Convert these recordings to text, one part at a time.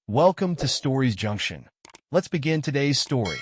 Welcome to Stories Junction. Let's begin today's story.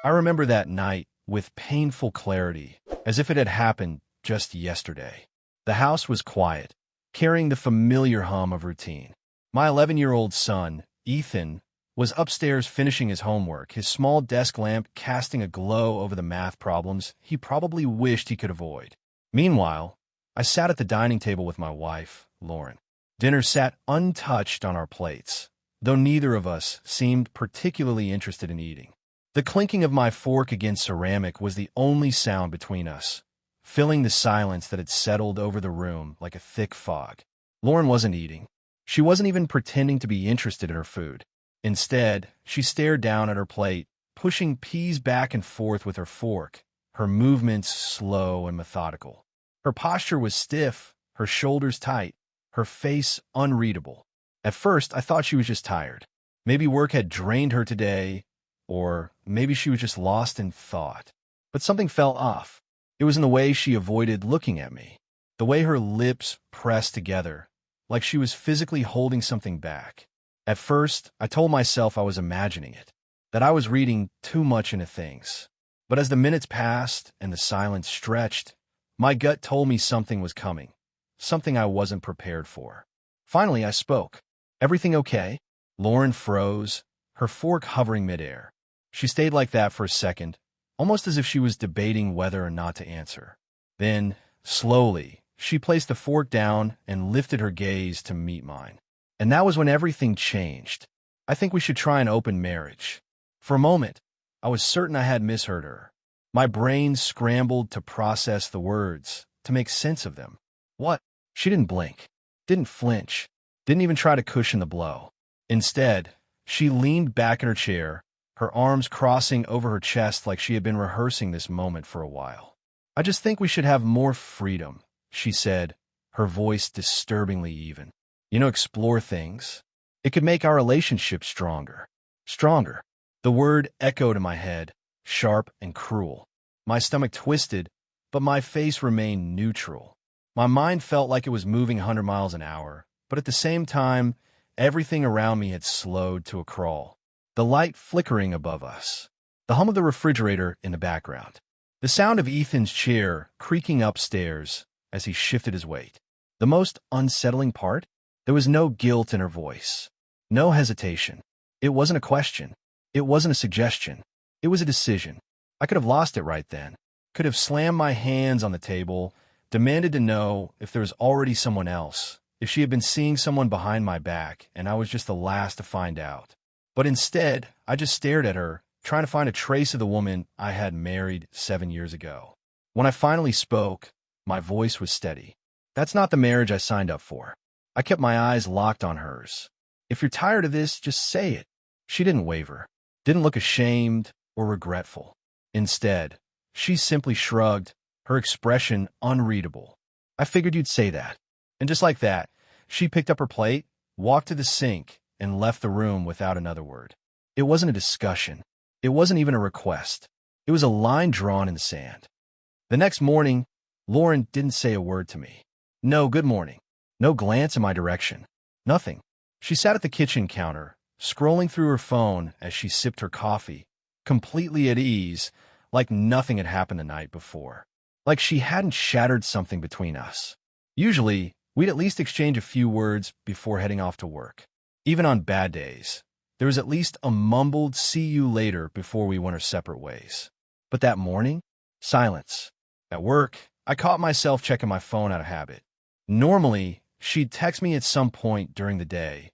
I remember that night with painful clarity, as if it had happened just yesterday. The house was quiet, carrying the familiar hum of routine. My 11-year-old son, Ethan, was upstairs finishing his homework, his small desk lamp casting a glow over the math problems he probably wished he could avoid. Meanwhile, I sat at the dining table with my wife, Lauren. Dinner sat untouched on our plates, though neither of us seemed particularly interested in eating. The clinking of my fork against ceramic was the only sound between us, filling the silence that had settled over the room like a thick fog. Lauren wasn't eating. She wasn't even pretending to be interested in her food. Instead, she stared down at her plate, pushing peas back and forth with her fork, her movements slow and methodical. Her posture was stiff, her shoulders tight, her face unreadable. At first, I thought she was just tired. Maybe work had drained her today, or maybe she was just lost in thought. But something felt off. It was in the way she avoided looking at me, the way her lips pressed together, like she was physically holding something back. At first, I told myself I was imagining it, that I was reading too much into things. But as the minutes passed and the silence stretched, my gut told me something was coming, something I wasn't prepared for. Finally, I spoke. "Everything okay?" Lauren froze, her fork hovering midair. She stayed like that for a second, almost as if she was debating whether or not to answer. Then, slowly, she placed the fork down and lifted her gaze to meet mine. And that was when everything changed. "I think we should try an open marriage." For a moment, I was certain I had misheard her. My brain scrambled to process the words, to make sense of them. What? She didn't blink, didn't flinch, didn't even try to cushion the blow. Instead, she leaned back in her chair, her arms crossing over her chest like she had been rehearsing this moment for a while. "I just think we should have more freedom," she said, her voice disturbingly even. "Explore things. It could make our relationship stronger." Stronger. The word echoed in my head, sharp and cruel. My stomach twisted, but my face remained neutral. My mind felt like it was moving 100 miles an hour, but at the same time, everything around me had slowed to a crawl. The light flickering above us, the hum of the refrigerator in the background, the sound of Ethan's chair creaking upstairs as he shifted his weight. The most unsettling part? There was no guilt in her voice, no hesitation. It wasn't a question. It wasn't a suggestion. It was a decision. I could have lost it right then, could have slammed my hands on the table, demanded to know if there was already someone else, if she had been seeing someone behind my back and I was just the last to find out. But instead, I just stared at her, trying to find a trace of the woman I had married 7 years ago. When I finally spoke, my voice was steady. "That's not the marriage I signed up for." I kept my eyes locked on hers. "If you're tired of this, just say it." She didn't waver, didn't look ashamed or regretful. Instead, she simply shrugged, her expression unreadable. "I figured you'd say that." And just like that, she picked up her plate, walked to the sink, and left the room without another word. It wasn't a discussion. It wasn't even a request. It was a line drawn in the sand. The next morning, Lauren didn't say a word to me. No good morning. No glance in my direction. Nothing. She sat at the kitchen counter, scrolling through her phone as she sipped her coffee, completely at ease, like nothing had happened the night before. Like she hadn't shattered something between us. Usually, we'd at least exchange a few words before heading off to work. Even on bad days, there was at least a mumbled "see you later" before we went our separate ways. But that morning, silence. At work, I caught myself checking my phone out of habit. Normally, she'd text me at some point during the day,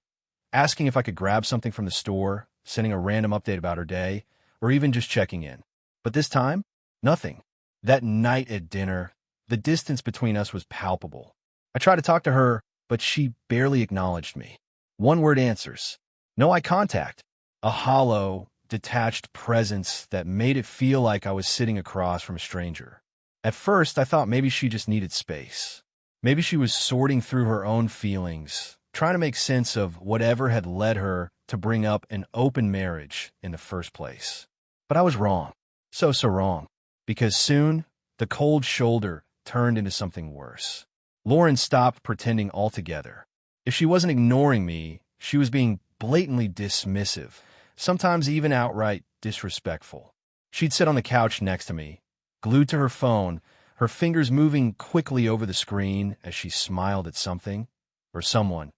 asking if I could grab something from the store, sending a random update about her day, or even just checking in. But this time, nothing. That night at dinner, the distance between us was palpable. I tried to talk to her, but she barely acknowledged me. One-word answers. No eye contact. A hollow, detached presence that made it feel like I was sitting across from a stranger. At first, I thought maybe she just needed space. Maybe she was sorting through her own feelings, trying to make sense of whatever had led her to bring up an open marriage in the first place. But I was wrong. So wrong. Because soon, the cold shoulder turned into something worse. Lauren stopped pretending altogether. If she wasn't ignoring me, she was being blatantly dismissive, sometimes even outright disrespectful. She'd sit on the couch next to me, glued to her phone, her fingers moving quickly over the screen as she smiled at something, or someone,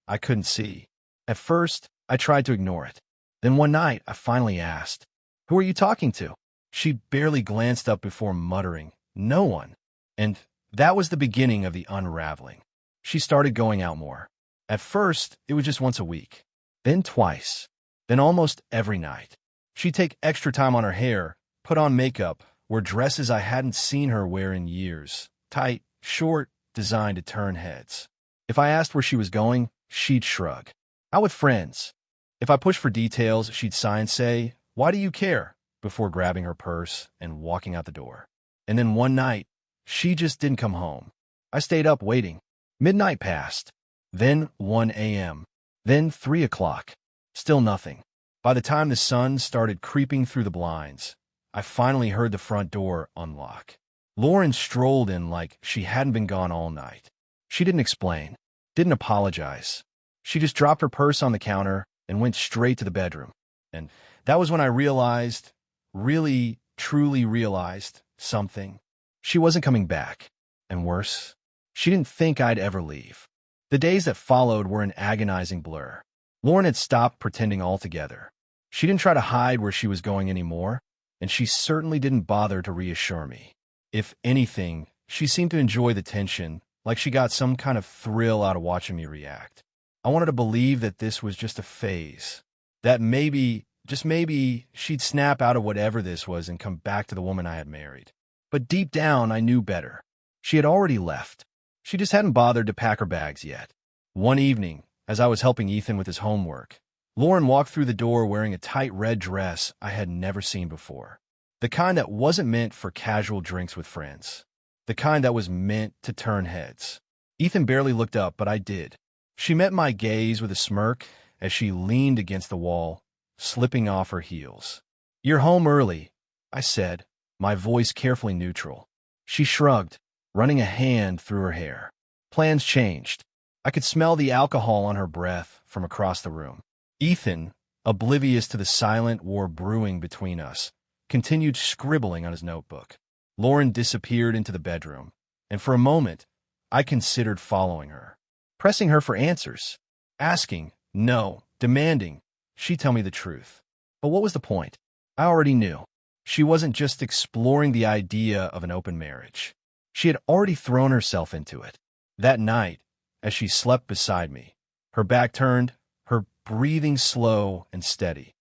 I couldn't see. At first, I tried to ignore it. Then one night, I finally asked, "Who are you talking to?" She barely glanced up before muttering, "No one." And that was the beginning of the unraveling. She started going out more. At first, it was just once a week, then twice, then almost every night. She'd take extra time on her hair, put on makeup, wear dresses I hadn't seen her wear in years, tight, short, designed to turn heads. If I asked where she was going, she'd shrug. Out with friends. If I pushed for details, she'd sigh and say, "Why do you care?" before grabbing her purse and walking out the door. And then one night, she just didn't come home. I stayed up waiting. Midnight passed. Then 1 a.m. Then 3 o'clock. Still nothing. By the time the sun started creeping through the blinds, I finally heard the front door unlock. Lauren strolled in like she hadn't been gone all night. She didn't explain, didn't apologize. She just dropped her purse on the counter and went straight to the bedroom. And that was when I realized, really, truly realized, something. She wasn't coming back. And worse, she didn't think I'd ever leave. The days that followed were an agonizing blur. Lauren had stopped pretending altogether. She didn't try to hide where she was going anymore, and she certainly didn't bother to reassure me. If anything, she seemed to enjoy the tension, like she got some kind of thrill out of watching me react. I wanted to believe that this was just a phase, that maybe, just maybe, she'd snap out of whatever this was and come back to the woman I had married. But deep down, I knew better. She had already left. She just hadn't bothered to pack her bags yet. One evening, as I was helping Ethan with his homework, Lauren walked through the door wearing a tight red dress I had never seen before. The kind that wasn't meant for casual drinks with friends. The kind that was meant to turn heads. Ethan barely looked up, but I did. She met my gaze with a smirk as she leaned against the wall, slipping off her heels. "You're home early," I said, my voice carefully neutral. She shrugged, running a hand through her hair. Plans changed. I could smell the alcohol on her breath from across the room. Ethan, oblivious to the silent war brewing between us, continued scribbling on his notebook. Lauren disappeared into the bedroom, and for a moment, I considered following her, pressing her for answers, asking, no, demanding, she tell me the truth. But what was the point? I already knew. She wasn't just exploring the idea of an open marriage. She had already thrown herself into it. That night, as she slept beside me, her back turned, her breathing slow and steady,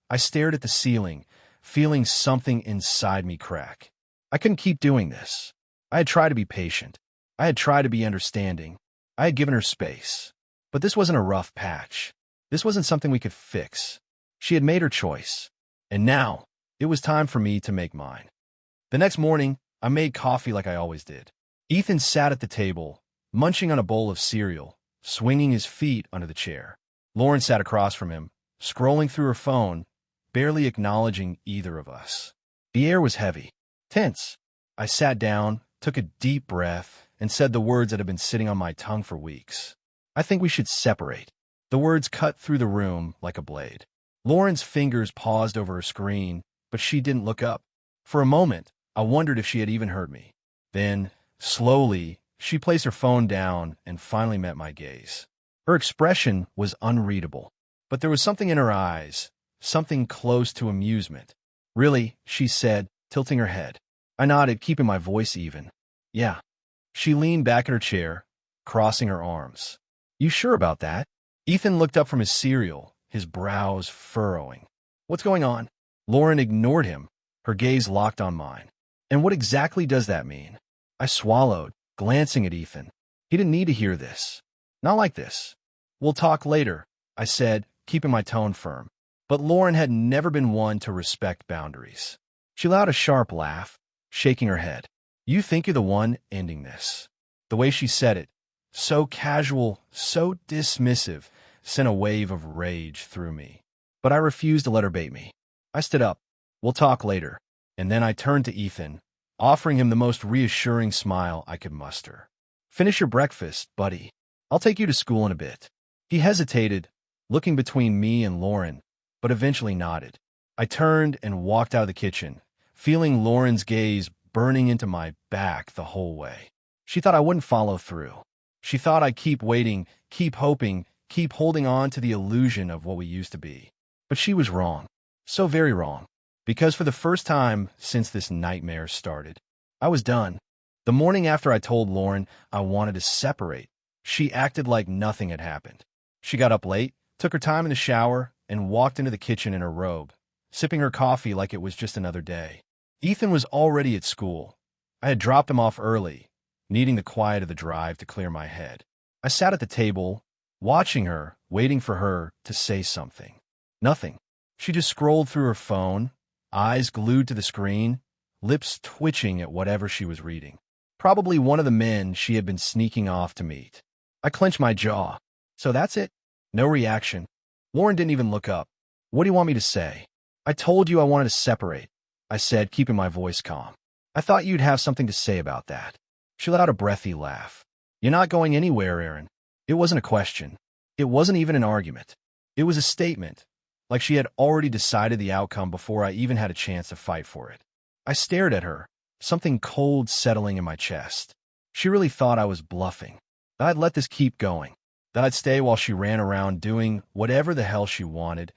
I stared at the ceiling, feeling something inside me crack. I couldn't keep doing this. I had tried to be patient. I had tried to be understanding. I had given her space. But this wasn't a rough patch. This wasn't something we could fix. She had made her choice. And now, it was time for me to make mine. The next morning, I made coffee like I always did. Ethan sat at the table, munching on a bowl of cereal, swinging his feet under the chair. Lauren sat across from him, scrolling through her phone, barely acknowledging either of us. The air was heavy, tense. I sat down, took a deep breath, and said the words that had been sitting on my tongue for weeks. I think we should separate. The words cut through the room like a blade. Lauren's fingers paused over her screen, but she didn't look up. For a moment, I wondered if she had even heard me. Then, slowly, she placed her phone down and finally met my gaze. Her expression was unreadable, but there was something in her eyes, something close to amusement. "Really?" she said, tilting her head. I nodded, keeping my voice even. "Yeah." She leaned back in her chair, crossing her arms. "You sure about that?" Ethan looked up from his cereal, his brows furrowing. "What's going on?" Lauren ignored him, her gaze locked on mine. "And what exactly does that mean?" I swallowed, glancing at Ethan. He didn't need to hear this. Not like this. "We'll talk later," I said, keeping my tone firm. But Lauren had never been one to respect boundaries. She let out a sharp laugh, shaking her head. "You think you're the one ending this." The way she said it, so casual, so dismissive, sent a wave of rage through me. But I refused to let her bait me. I stood up. "We'll talk later." And then I turned to Ethan, offering him the most reassuring smile I could muster. "Finish your breakfast, buddy. I'll take you to school in a bit." He hesitated, looking between me and Lauren, but eventually nodded. I turned and walked out of the kitchen, feeling Lauren's gaze burning into my back the whole way. She thought I wouldn't follow through. She thought I'd keep waiting, keep hoping, keep holding on to the illusion of what we used to be. But she was wrong. So very wrong. Because for the first time since this nightmare started, I was done. The morning after I told Lauren I wanted to separate, she acted like nothing had happened. She got up late, took her time in the shower, and walked into the kitchen in her robe, sipping her coffee like it was just another day. Ethan was already at school. I had dropped him off early, needing the quiet of the drive to clear my head. I sat at the table, watching her, waiting for her to say something. Nothing. She just scrolled through her phone, eyes glued to the screen, lips twitching at whatever she was reading. Probably one of the men she had been sneaking off to meet. I clenched my jaw. So that's it? No reaction. Lauren didn't even look up. What do you want me to say? I told you I wanted to separate, I said, keeping my voice calm. I thought you'd have something to say about that. She let out a breathy laugh. You're not going anywhere, Aaron. It wasn't a question. It wasn't even an argument. It was a statement, like she had already decided the outcome before I even had a chance to fight for it. I stared at her, something cold settling in my chest. She really thought I was bluffing, that I'd let this keep going, that I'd stay while she ran around doing whatever the hell she wanted,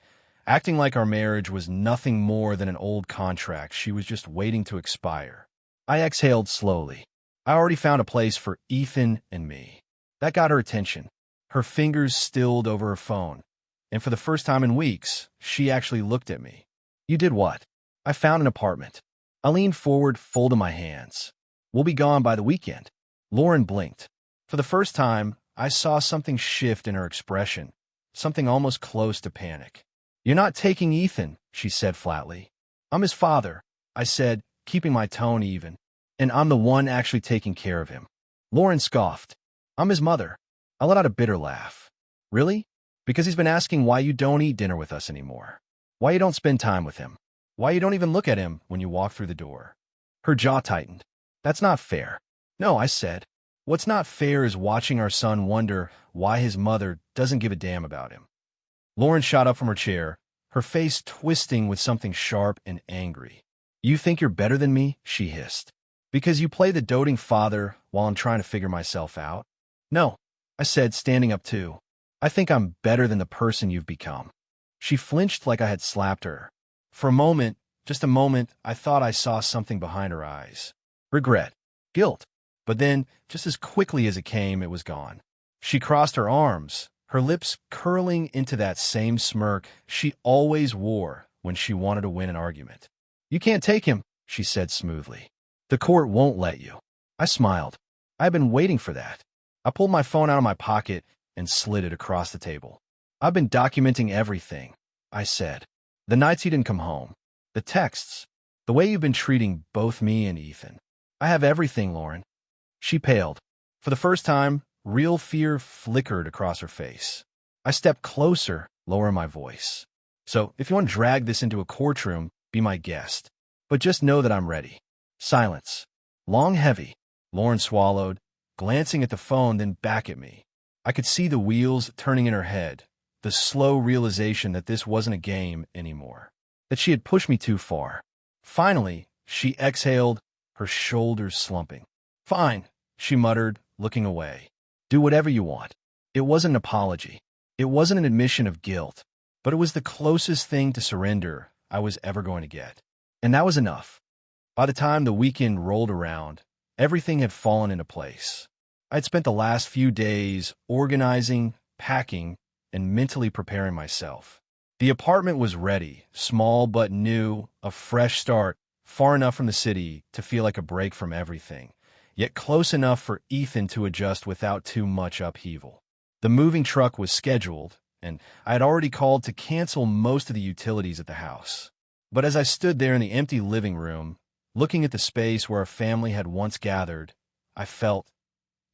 acting like our marriage was nothing more than an old contract she was just waiting to expire. I exhaled slowly. I already found a place for Ethan and me. That got her attention. Her fingers stilled over her phone, and for the first time in weeks, she actually looked at me. You did what? I found an apartment. I leaned forward, folding my hands. We'll be gone by the weekend. Lauren blinked. For the first time, I saw something shift in her expression, something almost close to panic. You're not taking Ethan, she said flatly. I'm his father, I said, keeping my tone even, and I'm the one actually taking care of him. Lauren scoffed. I'm his mother. I let out a bitter laugh. Really? Because he's been asking why you don't eat dinner with us anymore. Why you don't spend time with him. Why you don't even look at him when you walk through the door. Her jaw tightened. That's not fair. No, I said. What's not fair is watching our son wonder why his mother doesn't give a damn about him. Lauren shot up from her chair, her face twisting with something sharp and angry. You think you're better than me? She hissed. Because you play the doting father while I'm trying to figure myself out? No, I said, standing up too. I think I'm better than the person you've become. She flinched like I had slapped her. For a moment, just a moment, I thought I saw something behind her eyes. Regret. Guilt. But then, just as quickly as it came, it was gone. She crossed her arms, her lips curling into that same smirk she always wore when she wanted to win an argument. You can't take him, she said smoothly. The court won't let you. I smiled. I had been waiting for that. I pulled my phone out of my pocket and slid it across the table. I've been documenting everything, I said. The nights he didn't come home. The texts. The way you've been treating both me and Ethan. I have everything, Lauren. She paled. For the first time, real fear flickered across her face. I stepped closer, lowering my voice. So, if you want to drag this into a courtroom, be my guest. But just know that I'm ready. Silence. Long, heavy. Lauren swallowed, glancing at the phone, then back at me. I could see the wheels turning in her head, the slow realization that this wasn't a game anymore, that she had pushed me too far. Finally, she exhaled, her shoulders slumping. Fine, she muttered, looking away. Do whatever you want. It wasn't an apology. It wasn't an admission of guilt, but it was the closest thing to surrender I was ever going to get. And that was enough. By the time the weekend rolled around, everything had fallen into place. I'd spent the last few days organizing, packing, and mentally preparing myself. The apartment was ready, small but new, a fresh start, far enough from the city to feel like a break from everything, yet close enough for Ethan to adjust without too much upheaval. The moving truck was scheduled, and I had already called to cancel most of the utilities at the house. But as I stood there in the empty living room, looking at the space where our family had once gathered, I felt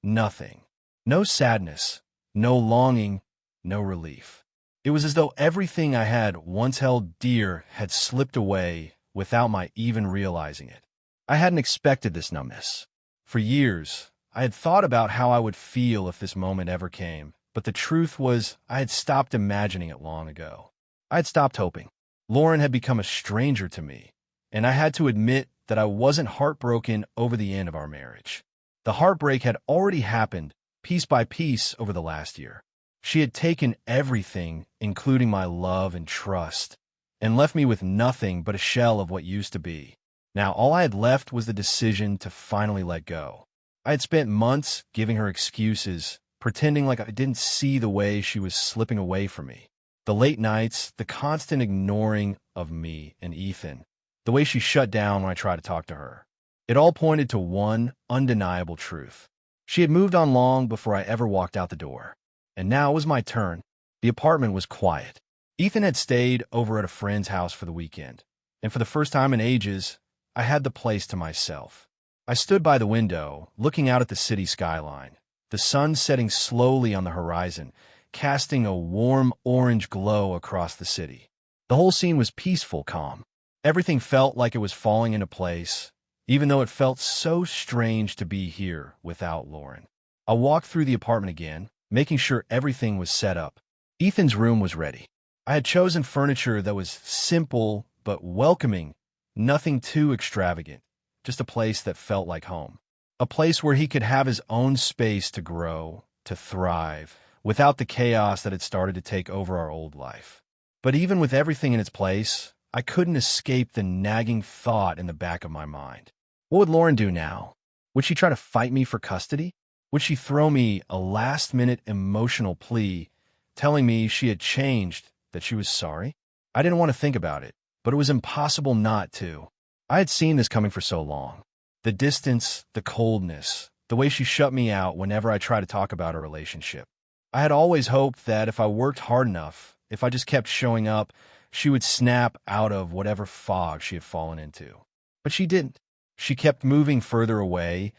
nothing. No sadness, no longing, no relief. It was as though everything I had once held dear had slipped away without my even realizing it. I hadn't expected this numbness. For years, I had thought about how I would feel if this moment ever came, But the truth was, I had stopped imagining it long ago. I had stopped hoping. Lauren had become a stranger to me, and I had to admit that I wasn't heartbroken over the end of our marriage. The heartbreak had already happened, piece by piece, over the last year. She had taken everything, including my love and trust, and left me with nothing but a shell of what used to be. Now, all I had left was the decision to finally let go. I had spent months giving her excuses, pretending like I didn't see the way she was slipping away from me. The late nights, the constant ignoring of me and Ethan, the way she shut down when I tried to talk to her. It all pointed to one undeniable truth. She had moved on long before I ever walked out the door. And now it was my turn. The apartment was quiet. Ethan had stayed over at a friend's house for the weekend, and for the first time in ages, I had the place to myself. I stood by the window, looking out at the city skyline, the sun setting slowly on the horizon, casting a warm orange glow across the city. The whole scene was peaceful, calm. Everything felt like it was falling into place, even though it felt so strange to be here without Lauren. I walked through the apartment again, making sure everything was set up. Ethan's room was ready. I had chosen furniture that was simple but welcoming, nothing too extravagant, just a place that felt like home. A place where he could have his own space to grow, to thrive, without the chaos that had started to take over our old life. But even with everything in its place, I couldn't escape the nagging thought in the back of my mind. What would Lauren do now? Would she try to fight me for custody? Would she throw me a last-minute emotional plea, telling me she had changed, that she was sorry? I didn't want to think about it, but it was impossible not to. I had seen this coming for so long. The distance, the coldness, the way she shut me out whenever I tried to talk about our relationship. I had always hoped that if I worked hard enough, if I just kept showing up, she would snap out of whatever fog she had fallen into. But she didn't. She kept moving further away,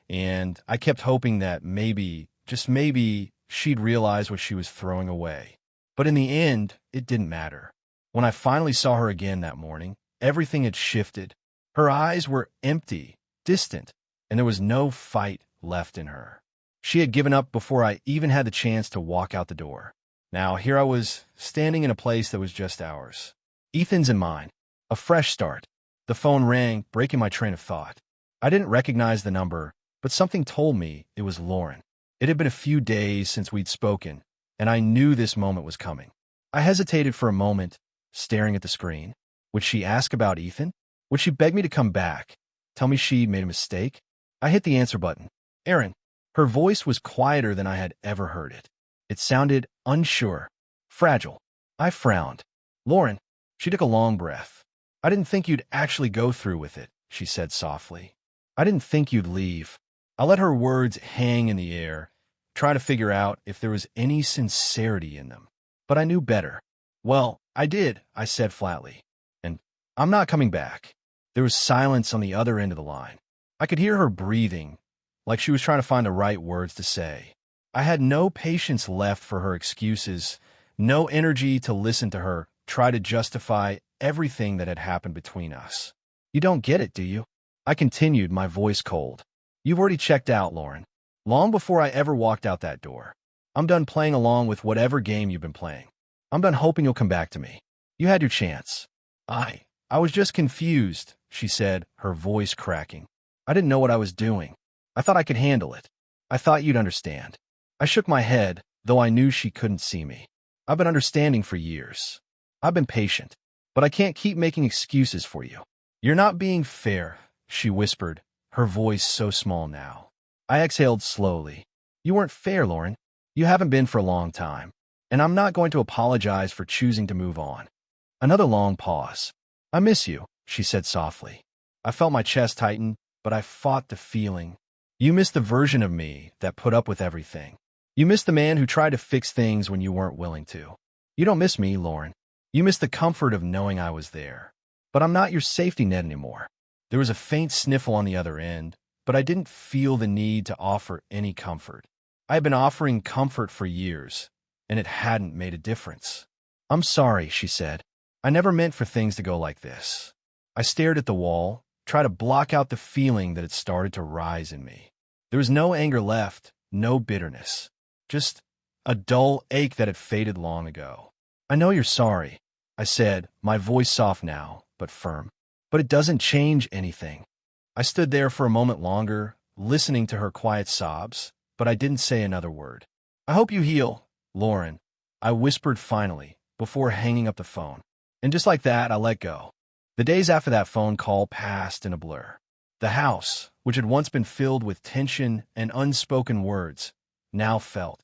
and I kept hoping that maybe, just maybe, she'd realize what she was throwing away. But in the end, it didn't matter. When I finally saw her again that morning, everything had shifted. Her eyes were empty, distant, and there was no fight left in her. She had given up before I even had the chance to walk out the door. Now, here I was, standing in a place that was just ours. Ethan's and mine. A fresh start. The phone rang, breaking my train of thought. I didn't recognize the number, but something told me it was Lauren. It had been a few days since we'd spoken, and I knew this moment was coming. I hesitated for a moment, staring at the screen. Would she ask about Ethan? Would she beg me to come back? Tell me she'd made a mistake? I hit the answer button. Aaron. Her voice was quieter than I had ever heard it. It sounded unsure, fragile. I frowned. Lauren. She took a long breath. I didn't think you'd actually go through with it, she said softly. I didn't think you'd leave. I let her words hang in the air, trying to figure out if there was any sincerity in them. But I knew better. Well, I did, I said flatly. And I'm not coming back. There was silence on the other end of the line. I could hear her breathing, like she was trying to find the right words to say. I had no patience left for her excuses, no energy to listen to her try to justify everything that had happened between us. You don't get it, do you? I continued, my voice cold. You've already checked out, Lauren. Long before I ever walked out that door. I'm done playing along with whatever game you've been playing. I'm done hoping you'll come back to me. You had your chance. I was just confused, she said, her voice cracking. I didn't know what I was doing. I thought I could handle it. I thought you'd understand. I shook my head, though I knew she couldn't see me. I've been understanding for years. I've been patient, but I can't keep making excuses for you. You're not being fair, she whispered, her voice so small now. I exhaled slowly. You weren't fair, Lauren. You haven't been for a long time, and I'm not going to apologize for choosing to move on. Another long pause. I miss you, she said softly. I felt my chest tighten, but I fought the feeling. You miss the version of me that put up with everything. You miss the man who tried to fix things when you weren't willing to. You don't miss me, Lauren. You miss the comfort of knowing I was there. But I'm not your safety net anymore. There was a faint sniffle on the other end, but I didn't feel the need to offer any comfort. I had been offering comfort for years, and it hadn't made a difference. I'm sorry, she said. I never meant for things to go like this. I stared at the wall, tried to block out the feeling that had started to rise in me. There was no anger left, no bitterness, just a dull ache that had faded long ago. "I know you're sorry," I said, my voice soft now, but firm. "But it doesn't change anything." I stood there for a moment longer, listening to her quiet sobs, but I didn't say another word. "I hope you heal, Lauren," I whispered finally, before hanging up the phone. And just like that, I let go. The days after that phone call passed in a blur. The house, which had once been filled with tension and unspoken words, now felt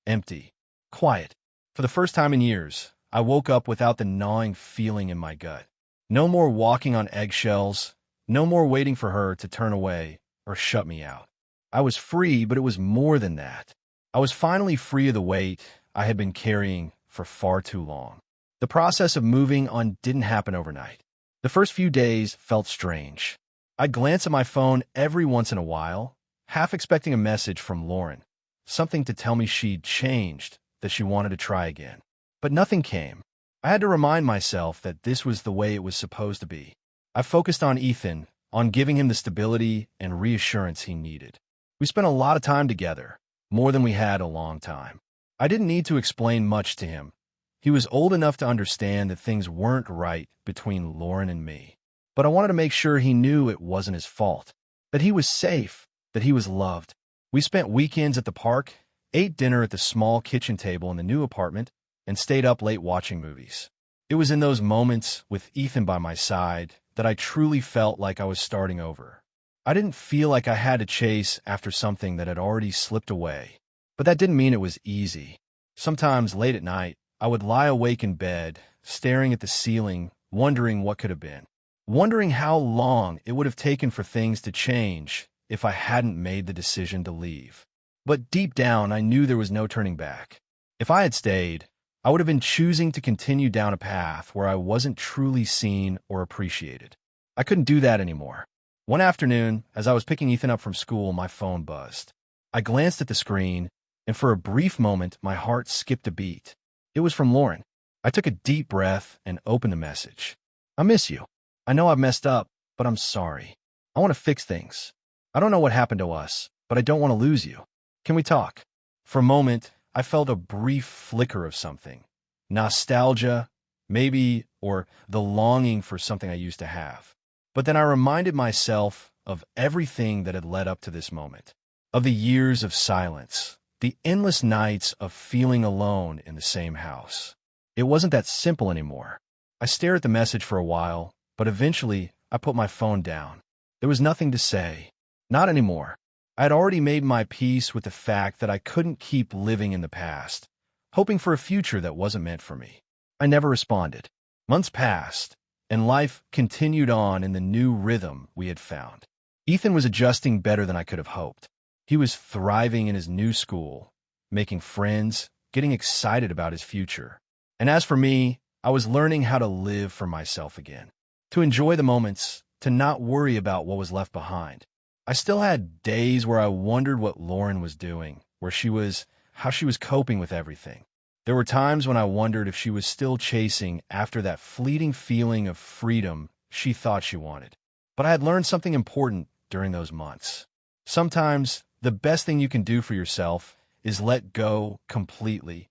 empty, quiet. For the first time in years, I woke up without the gnawing feeling in my gut. No more walking on eggshells, no more waiting for her to turn away or shut me out. I was free, but it was more than that. I was finally free of the weight I had been carrying for far too long. The process of moving on didn't happen overnight. The first few days felt strange. I'd glance at my phone every once in a while, half expecting a message from Lauren, something to tell me she'd changed, that she wanted to try again. But nothing came. I had to remind myself that this was the way it was supposed to be. I focused on Ethan, on giving him the stability and reassurance he needed. We spent a lot of time together, more than we had a long time. I didn't need to explain much to him. He was old enough to understand that things weren't right between Lauren and me. But I wanted to make sure he knew it wasn't his fault, that he was safe, that he was loved. We spent weekends at the park, ate dinner at the small kitchen table in the new apartment, and stayed up late watching movies. It was in those moments, with Ethan by my side, that I truly felt like I was starting over. I didn't feel like I had to chase after something that had already slipped away. But that didn't mean it was easy. Sometimes late at night, I would lie awake in bed, staring at the ceiling, wondering what could have been. Wondering how long it would have taken for things to change if I hadn't made the decision to leave. But deep down, I knew there was no turning back. If I had stayed, I would have been choosing to continue down a path where I wasn't truly seen or appreciated. I couldn't do that anymore. One afternoon, as I was picking Ethan up from school, my phone buzzed. I glanced at the screen, and for a brief moment, my heart skipped a beat. It was from Lauren. I took a deep breath and opened the message. "I miss you. I know I've messed up, but I'm sorry. I want to fix things. I don't know what happened to us, but I don't want to lose you. Can we talk?" For a moment, I felt a brief flicker of something. Nostalgia, maybe, or the longing for something I used to have. But then I reminded myself of everything that had led up to this moment, of the years of silence, the endless nights of feeling alone in the same house. It wasn't that simple anymore. I stared at the message for a while, but eventually I put my phone down. There was nothing to say. Not anymore. I had already made my peace with the fact that I couldn't keep living in the past, hoping for a future that wasn't meant for me. I never responded. Months passed, and life continued on in the new rhythm we had found. Ethan was adjusting better than I could have hoped. He was thriving in his new school, making friends, getting excited about his future. And as for me, I was learning how to live for myself again, to enjoy the moments, to not worry about what was left behind. I still had days where I wondered what Lauren was doing, how she was coping with everything. There were times when I wondered if she was still chasing after that fleeting feeling of freedom she thought she wanted. But I had learned something important during those months. Sometimes the best thing you can do for yourself is let go completely.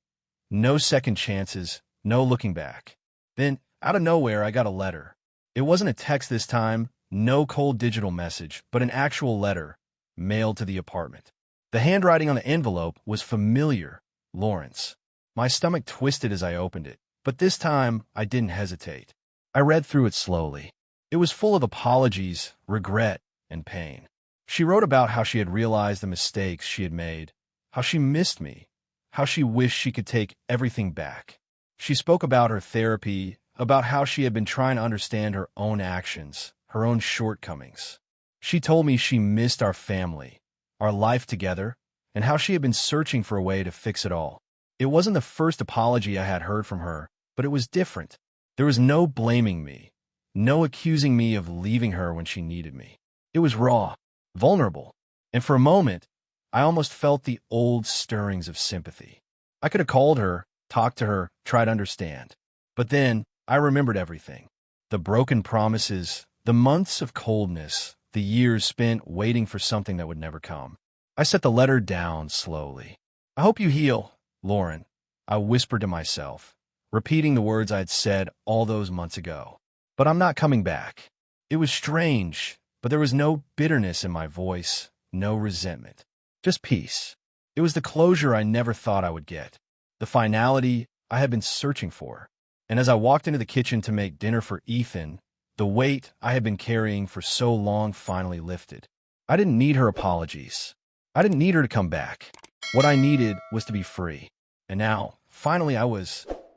No second chances, no looking back. Then, out of nowhere, I got a letter. It wasn't a text this time, no cold digital message, but an actual letter, mailed to the apartment. The handwriting on the envelope was familiar, Lauren's. My stomach twisted as I opened it, but this time I didn't hesitate. I read through it slowly. It was full of apologies, regret, and pain. She wrote about how she had realized the mistakes she had made, how she missed me, how she wished she could take everything back. She spoke about her therapy, about how she had been trying to understand her own actions, her own shortcomings. She told me she missed our family, our life together, and how she had been searching for a way to fix it all. It wasn't the first apology I had heard from her, but it was different. There was no blaming me, no accusing me of leaving her when she needed me. It was raw, vulnerable, and for a moment, I almost felt the old stirrings of sympathy. I could have called her, talked to her, tried to understand. But then, I remembered everything. The broken promises, the months of coldness, the years spent waiting for something that would never come. I set the letter down slowly. "I hope you heal, Lauren, I whispered to myself, repeating the words I had said all those months ago. But I'm not coming back. It was strange, but there was no bitterness in my voice, no resentment. Just peace. It was the closure I never thought I would get, the finality I had been searching for. And as I walked into the kitchen to make dinner for Ethan, the weight I had been carrying for so long finally lifted. I didn't need her apologies. I didn't need her to come back. What I needed was to be free. And now, finally, I was